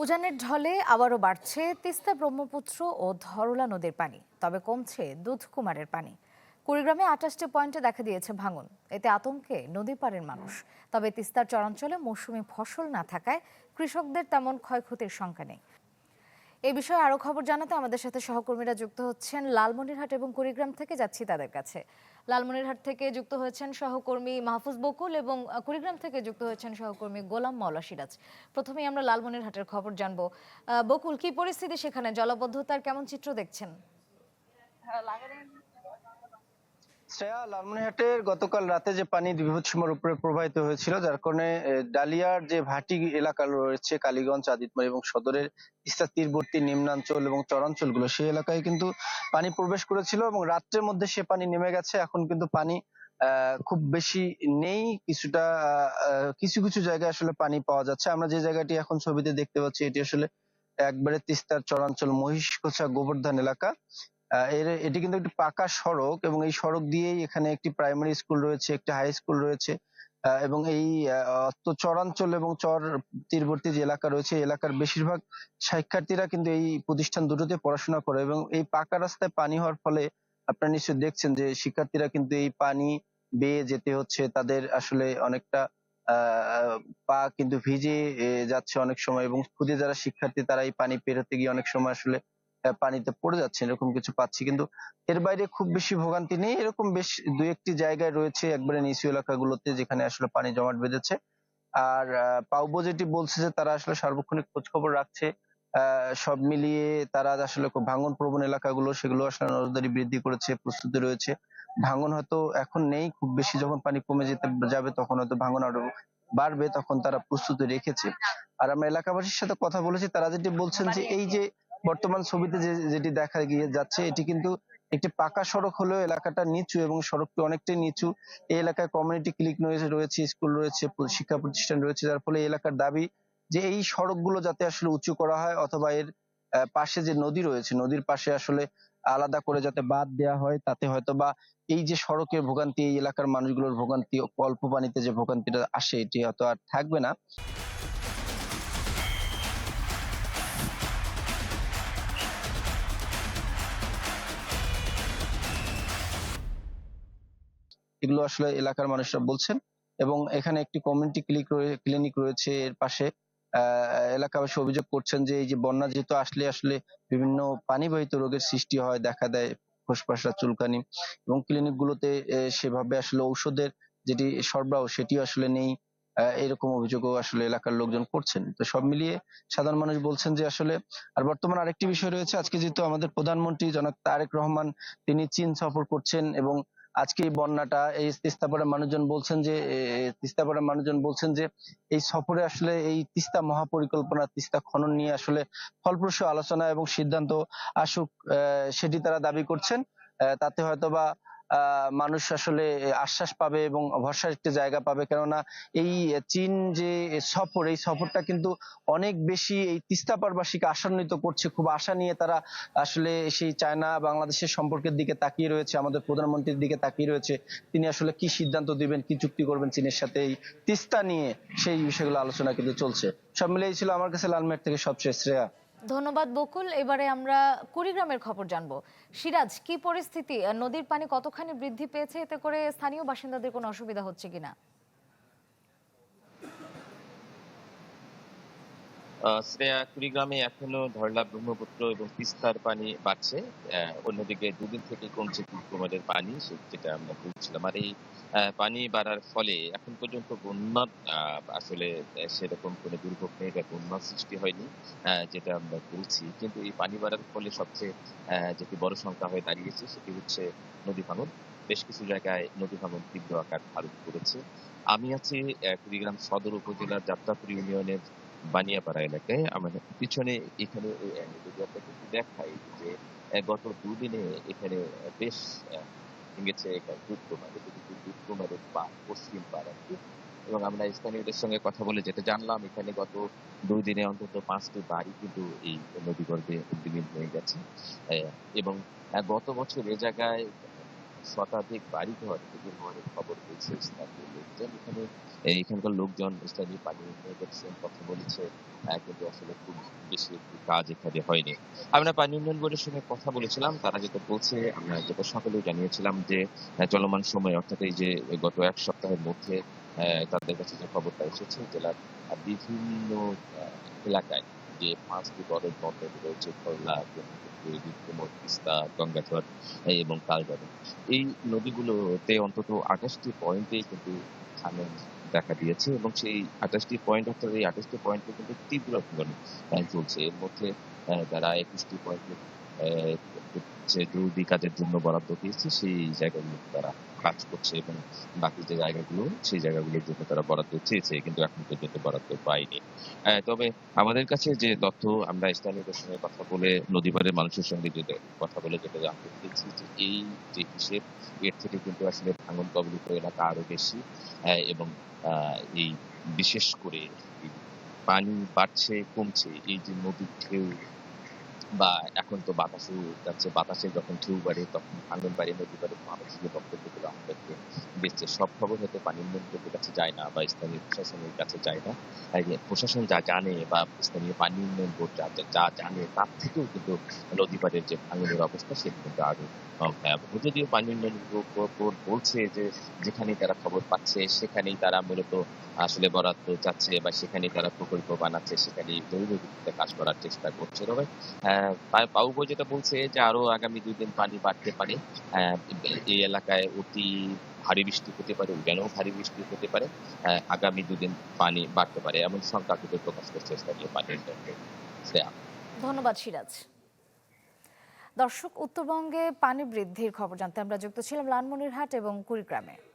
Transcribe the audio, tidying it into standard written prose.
উজানের ঢলে আবারও বাড়ছে তিস্তা, ব্রহ্মপুত্র ও ধরলা নদীর পানি। তবে কমছে দুধকুমারের পানি। কুড়িগ্রামে 28টি পয়েন্টে দেখা দিয়েছে ভাঙন। এতে আতঙ্কে নদী পাড়ের মানুষ। তবে তিস্তার চরাঞ্চলে মৌসুমী ফসল না থাকায় কৃষকদের তেমন ক্ষয়ক্ষতির শঙ্কা নেই। এই বিষয়ে আরো খবর জানাতে আমাদের সাথে সহকর্মীরা যুক্ত হচ্ছেন লালমনিরহাট এবং কুড়িগ্রাম থেকে। যাচ্ছি তাদের কাছে। লালমনিরহাট থেকে যুক্ত হয়েছেন সহকর্মী মাহফুজ বকুল এবং কুড়িগ্রাম থেকে যুক্ত হয়েছেন সহকর্মী গোলাম মাওলা সিরাজ। প্রথমেই আমরা লালমনিরহাটের খবর জানবো। বকুল, কি পরিস্থিতি সেখানে? জলাবদ্ধতার কেমন চিত্র দেখছেন? শ্রেয়া, লালমনিরহাটের গতকাল রাতে যে পানি বিপদসীমার উপরে প্রবাহিত হয়েছিল, যার কারণে ডালিয়ার যে ভাটি এলাকা রয়েছে, কালীগঞ্জ, আদিতমারি এবং সদরের তিস্তা তীরবর্তী নিম্নাঞ্চল এবং চরাঞ্চলগুলো, সেই এলাকায় কিন্তু পানি প্রবেশ করেছিল এবং রাত্রের মধ্যে সে পানি নেমে গেছে। এখন কিন্তু পানি খুব বেশি নেই, কিছুটা কিছু কিছু জায়গায় আসলে পানি পাওয়া যাচ্ছে। আমরা যে জায়গাটি এখন ছবিতে দেখতে পাচ্ছি, এটি আসলে একবারে তিস্তার চরাঞ্চল, মহিষকোছা গোবর্ধন এলাকা। এটি কিন্তু একটি পাকা সড়ক এবং এই সড়ক দিয়েই এখানে একটি প্রাইমারি স্কুল রয়েছে, একটি হাই স্কুল রয়েছে। এবং এই চরাঞ্চল এবং চর তীরবর্তী যে এলাকা রয়েছে, এই এলাকার বেশিরভাগ শিক্ষার্থীরা কিন্তু এই প্রতিষ্ঠান দুটোতে পড়াশোনা করে এবং এই পাকা রাস্তায় পানি হওয়ার ফলে আপনারা নিশ্চয়ই দেখছেন যে শিক্ষার্থীরা কিন্তু এই পানি বেয়ে যেতে হচ্ছে। তাদের আসলে অনেকটা পা কিন্তু ভিজে যাচ্ছে অনেক সময়, এবং খুদে যারা শিক্ষার্থী তারা এই পানি পেরোতে গিয়ে অনেক সময় আসলে পানিতে পড়ে যাচ্ছে, এরকম কিছু পাচ্ছি। কিন্তু এর বাইরে খুব বেশি ভোগান্তি নেই। এরকম বেশ দুই একটি জায়গায় রয়েছে একবারে নিচু এলাকাগুলোতে, যেখানে আসলে পানি জমাট বেঁধেছে। আর পাউবো যেটি বলছে যে তারা আসলে সার্বক্ষণিক খোঁজ খবর রাখছে। সব মিলিয়ে তারা আসলে খুব ভাঙন প্রবণ এলাকাগুলো, সেগুলো আসলে নজরদারি বৃদ্ধি করেছে, প্রস্তুতি রয়েছে। ভাঙন হয়তো এখন নেই, খুব বেশি যখন পানি কমে যেতে যাবে তখন হয়তো ভাঙন আরো বাড়বে, তখন তারা প্রস্তুতি রেখেছে। আর আমরা এলাকাবাসীর সাথে কথা বলেছি, তারা যেটি বলছেন যে এই যে বর্তমান ছবিতে যেটি দেখা গিয়ে যাচ্ছে, এটি কিন্তু একটি পাকা সড়ক হলেও এলাকাটা নিচু এবং সড়কটি অনেকটাই নিচু। এই এলাকায় কমিউনিটি ক্লিনিক রয়েছে, স্কুল রয়েছে, শিক্ষা প্রতিষ্ঠান রয়েছে, যার ফলে এই এলাকার দাবি যে এই সড়কগুলো যাতে আসলে উঁচু করা হয়, অথবা এর পাশে যে নদী রয়েছে, নদীর পাশে আসলে আলাদা করে যাতে বাঁধ দেওয়া হয়, তাতে হয়তো বা এই যে সড়কের ভোগান্তি, এই এলাকার মানুষগুলোর ভোগান্তি, অল্প পানিতে যে ভোগান্তিটা আসে, এটি হয়তো আর থাকবে না। এগুলো আসলে এলাকার মানুষরা বলছেন। এবং এখানে একটি কমিউনিটি ক্লিনিক রয়েছে এর পাশে। এলাকাবাসী অভিযোগ করছেন যে এই যে বন্যা যেহেতু আসলে আসলে বিভিন্ন পানিবাহিত রোগের সৃষ্টি হয়, দেখা দেয় ফুসফাসা, চুলকানি, এবং ক্লিনিক গুলোতে সেভাবে আসলে ঔষধের যেটি সরবরাহ সেটিও আসলে নেই। এরকম অভিযোগও আসলে এলাকার লোকজন করছেন। তো সব মিলিয়ে সাধারণ মানুষ বলছেন যে আসলে, আর বর্তমান আরেকটি বিষয় রয়েছে, আজকে যেহেতু আমাদের প্রধানমন্ত্রী জনাব তারেক রহমান তিনি চীন সফর করছেন, এবং আজকে এই বন্যাটা, এই তিস্তাপাড়ার মানুষজন বলছেন যে এই সফরে আসলে এই তিস্তা মহাপরিকল্পনা, তিস্তা খনন নিয়ে আসলে ফলপ্রসূ আলোচনা এবং সিদ্ধান্ত আসুক, সেটি তারা দাবি করছেন। তাতে হয়তোবা মানুষ আসলে আশ্বাস পাবে এবং ভরসার একটি জায়গা পাবে। কেননা এই চীন যে সফর, এই সফরটা কিন্তু অনেক বেশি এই তিস্তাপাড়বাসীকে আশান্বিত করছে। খুব আশা নিয়ে তারা আসলে সেই চায়না বাংলাদেশের সম্পর্কের দিকে তাকিয়ে রয়েছে, আমাদের প্রধানমন্ত্রীর দিকে তাকিয়ে রয়েছে। তিনি আসলে কি সিদ্ধান্ত দিবেন, কি চুক্তি করবেন চীনের সাথে এই তিস্তা নিয়ে, সেই বিষয়গুলো আলোচনা কিন্তু চলছে। সব মিলিয়ে ছিল আমার কাছে লালমেট থেকে সবশেষ। শ্রেয়া। ধন্যবাদ বকুল। এবারে আমরা কুড়িগ্রামের খবর জানবো। সিরাজ, কি পরিস্থিতি? নদীর পানি কতখানি বৃদ্ধি পেয়েছে? এতে করে স্থানীয় বাসিন্দাদের কোনো অসুবিধা হচ্ছে কিনা? শ্রেয়া, কুড়িগ্রামে এখনো ধরলা, ব্রহ্মপুত্র এবং তিস্তার পানি বাড়ছে। অন্যদিকে দুদিন থেকে কমছে কুমারের পানি, যেটা আমরা বলছিলাম। আর এই পানি বাড়ার ফলে এখন পর্যন্ত বন্যার আসলে সেরকম কোনো দুর্ভোগ নেই বা বন্যার সৃষ্টি হয়নি, যেটা আমরা বলছি। কিন্তু এই পানি বাড়ার ফলে সবচেয়ে যেটি বড় সংখ্যা হয়ে দাঁড়িয়েছে সেটি হচ্ছে নদী ভাঙন। বেশ কিছু জায়গায় নদী ভাঙন তীব্র আকার ধারণ করেছে। আমি আছি কুড়িগ্রাম সদর উপজেলার যাত্রাপুর ইউনিয়নের বানিয়াপাড়া এলাকায়। আমার পিছনে এখানে যদি আপনাকে একটু দেখাই যে গত দুদিনে এখানে বেশ ভেঙেছে এখানে দুধকুমার, এটি কিন্তু দুধকুমারের পাড়, পশ্চিম পাড় আর কি। এবং আমরা স্থানীয়দের সঙ্গে কথা বলে যেটা জানলাম, এখানে গত 2 দিনে অন্তত 5টি বাড়ি কিন্তু এই নদীগর্ভে বিলীন হয়ে গেছে। এবং গত বছর এ জায়গায় শতাধিক বাড়িঘর ডুবে যাওয়ার খবর পেয়েছে স্থানীয় লোকজন। এখানকার লোকজন স্থানীয় পানি উন্নয়নের সঙ্গে কথা বলেছে, কিন্তু আসলে খুব বেশি একটু কাজ এখানে হয়নি। আমরা পানি উন্নয়ন বোর্ডের সঙ্গে কথা বলেছিলাম, তারা যেটা বলছে, আমরা যেটা সকালেও জানিয়েছিলাম যে চলমান সময়ে অর্থাৎ এই যে গত এক সপ্তাহের মধ্যে তাদের কাছে যে খবরটা এসেছে জেলার বিভিন্ন এলাকায় যে ৫টি বড় নদ নদী রয়েছে, ধরলা, ব্রহ্মপুত্র, রূপকুমর, তিস্তা, গঙ্গাধর এবং কালজানি। এই নদীগুলোতে অন্তত ২৮টি পয়েন্টেই কিন্তু ভাঙন দেখা দিয়েছে এবং সেই ২৮টি পয়েন্ট অর্থাৎ এই ২৮টি পয়েন্টে কিন্তু তীব্র ভাঙন চলছে। এর মধ্যে যারা ২১টি পয়েন্টে যে জরুরি কাজের জন্য বরাদ্দ পেয়েছে সেই জায়গাগুলোতে তারা কাজ করছে এবং বাকি যে জায়গাগুলো সেই জায়গাগুলোর জন্য তারা বরাদ্দ চেয়েছে কিন্তু এখন পর্যন্ত বরাদ্দ পায়নি। তবে আমাদের কাছে যে তথ্য, আমরা স্থানীয়দের সঙ্গে কথা বলে নদীপাড়ের মানুষের সঙ্গে যেটা কথা বলে যেটা জানতে পেরেছি যে এই যে হিসেব, এর থেকে কিন্তু আসলে ভাঙন কবলিত এলাকা আরো বেশি এবং এই বিশেষ করে এই পানি বাড়ছে কমছে, এই যে নদীর ঢেউ বা এখন তো বাতাসও যাচ্ছে, বাতাসে যখন ঢেউ বাড়ে তখন ভাঙন বাড়ে, নদী বাড়ে, মানুষ যে বক্তব্যগুলো আমাদেরকে দিচ্ছে সব খবর হয়তো পানি উন্নয়ন বোর্ডের কাছে যায় না বা স্থানীয় প্রশাসনের কাছে যায় না। তাই যে প্রশাসন যা জানে বা স্থানীয় পানি উন্নয়ন বোর্ড যা যা জানে তার থেকেও কিন্তু নদী পাড়ের যে ভাঙনের অবস্থা সেটা কিন্তু আরো ভয়াবহ। যদিও পানি উন্নয়ন বোর্ড বলছে যে যেখানেই তারা খবর পাচ্ছে সেখানেই তারা মূলত আসলে বরাদ্দ চাচ্ছে বা সেখানেই তারা প্রকল্প বানাচ্ছে, সেখানেই জৈব ভিত্তিতে কাজ করার চেষ্টা করছে। তবে পাউবো যেটা বলছে যে আরো আগামী ২ দিন পানি বাড়তে পারে। আহ, এই এলাকায় অতি ভারী বৃষ্টি হতে পারে, উজানেও ভারী বৃষ্টি হতে পারে। আগামী ২ দিন পানি বাড়তে পারে এমন শঙ্কা কিন্তু প্রকাশ করছে স্থানীয় পানি উন্নয়ন বোর্ড। শ্রেয়া। ধন্যবাদ সিরাজ। দর্শক, উত্তরবঙ্গে পানি বৃদ্ধির খবর জানতে আমরা যুক্ত ছিলাম লালমনিরহাট এবং কুড়িগ্রামে।